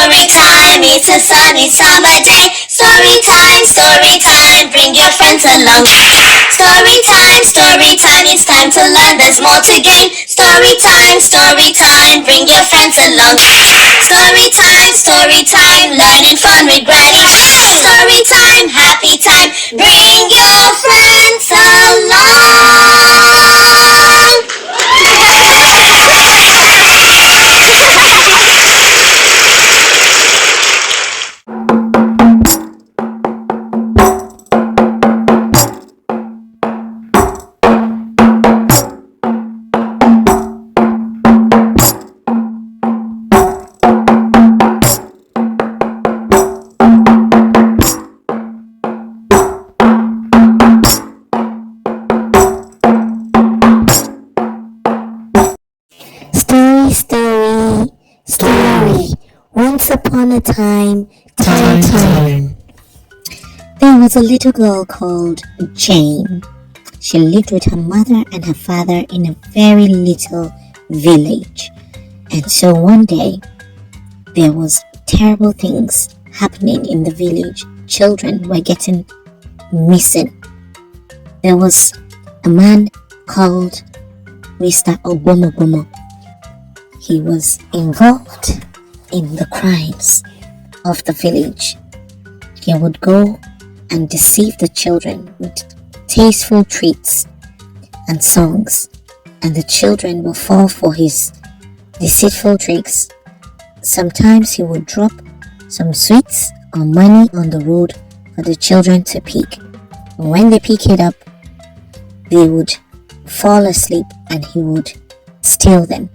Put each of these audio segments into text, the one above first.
Story time, it's a sunny summer day. Story time, bring your friends along. Story time, it's time to learn, there's more to gain. Story time, bring your friends along. Story time, learning fun with Granny. Story time, happy time, bring your friends along. Story. Once upon a time. There was a little girl called Jane. She lived with her mother and her father in a very little village. And so one day, there was terrible things happening in the village. Children were getting missing. There was a man called Mr. Ogbomogomo. He was involved in the crimes of the village. He would go and deceive the children with tasteful treats and songs, and the children will fall for his deceitful tricks. Sometimes he would drop some sweets or money on the road for the children to pick. When they pick it up, they would fall asleep and he would steal them.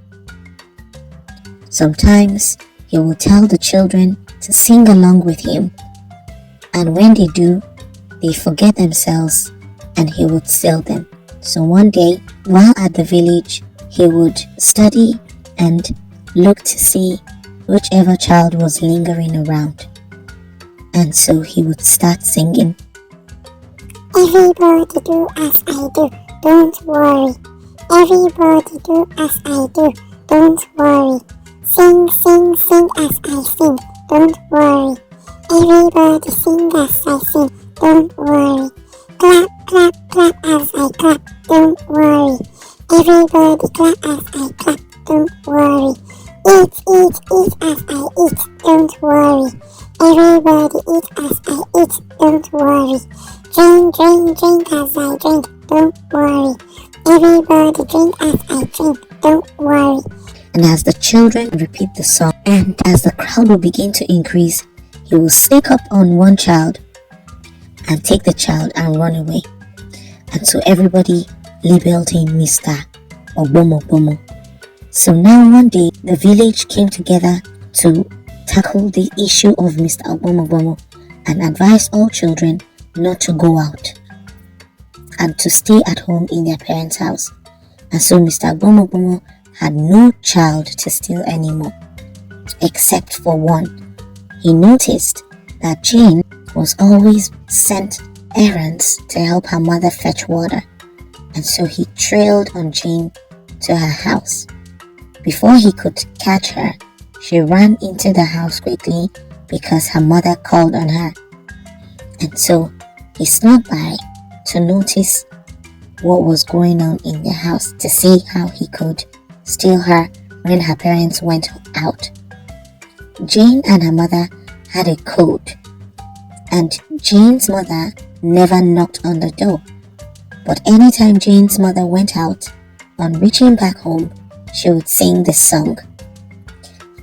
Sometimes he would tell the children to sing along with him, and when they do, they forget themselves and he would steal them. So one day, while at the village, he would study and look to see whichever child was lingering around. And so he would start singing. Everybody do as I do, don't worry. Everybody do as I do, don't worry. Sing as I sing, don't worry. Everybody sing as I sing, don't worry. Clap as I clap, don't worry. Everybody clap as I clap, don't worry. Eat as I eat, don't worry. Everybody eat as I eat, don't worry. Drink as I drink, don't worry. Everybody drink as I drink, don't worry. And as the children repeat the song, and as the crowd will begin to increase, he will sneak up on one child and take the child and run away. And so everybody labeled him Mr. Ogbomogomo. So now one day, the village came together to tackle the issue of Mr. Ogbomogomo and advise all children not to go out and to stay at home in their parents' house. And so Mr. Ogbomogomo had no child to steal anymore, except for one. He noticed that Jane was always sent errands to help her mother fetch water, and so he trailed on Jane to her house. Before he could catch her, she ran into the house quickly because her mother called on her. And so he snuck by to notice what was going on in the house, to see how he could steal her when her parents went out. Jane and her mother had a code, and Jane's mother never knocked on the door. But anytime Jane's mother went out, on reaching back home, she would sing this song.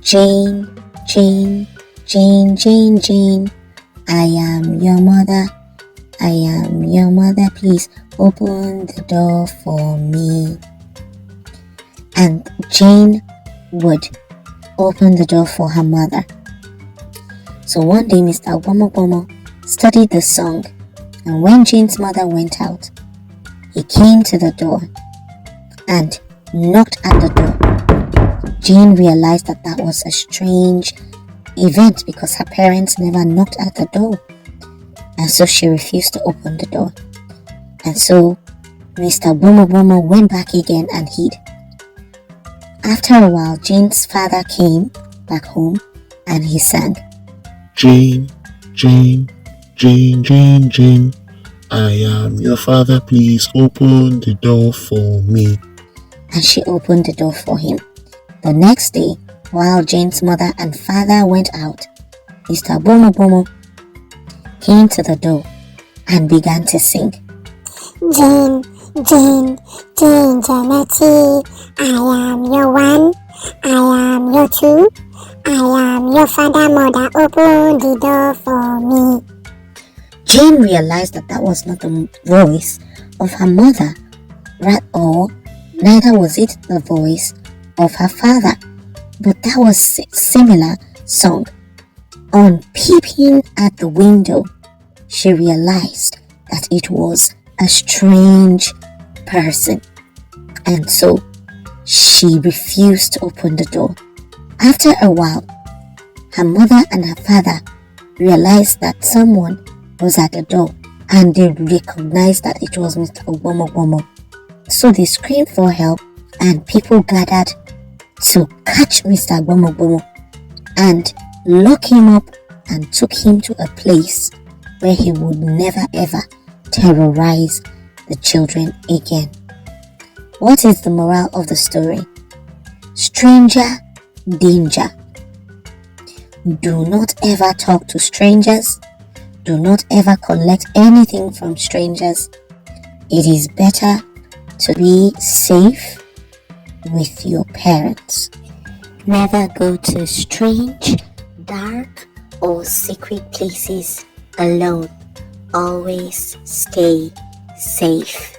Jane, Jane, Jane, Jane, Jane, I am your mother, I am your mother, please open the door for me. And Jane would open the door for her mother. So one day Mr. Ogbomogomo studied the song, and when Jane's mother went out, he came to the door and knocked at the door. Jane realized that that was a strange event because her parents never knocked at the door, and so she refused to open the door. And so Mr. Ogbomogomo went back again and hid. After a while, Jane's father came back home and he sang, Jane, Jane, Jane, Jane, Jane, I am your father, please open the door for me. and she opened the door for him. The next day, while Jane's mother and father went out, Mr. Bomo Bomo came to the door and began to sing. Jane, Jane, Jane Janetti, I am your one, I am your two, I am your father, mother, open the door for me. Jane realized that that was not the voice of her mother, or neither was it the voice of her father, but that was similar song. On peeping at the window, she realized that it was a strange person, and so she refused to open the door. After a while, her mother and her father realized that someone was at the door, and they recognized that it was Mr. Ogbomo Ogbomo. So they screamed for help, and people gathered to catch Mr. Ogbomo Ogbomo and lock him up and took him to a place where he would never ever terrorize the children again. What is the moral of the story? Stranger danger. Do not ever talk to strangers. Do not ever collect anything from strangers. It is better to be safe with your parents. Never go to strange, dark, or secret places alone. Always stay safe.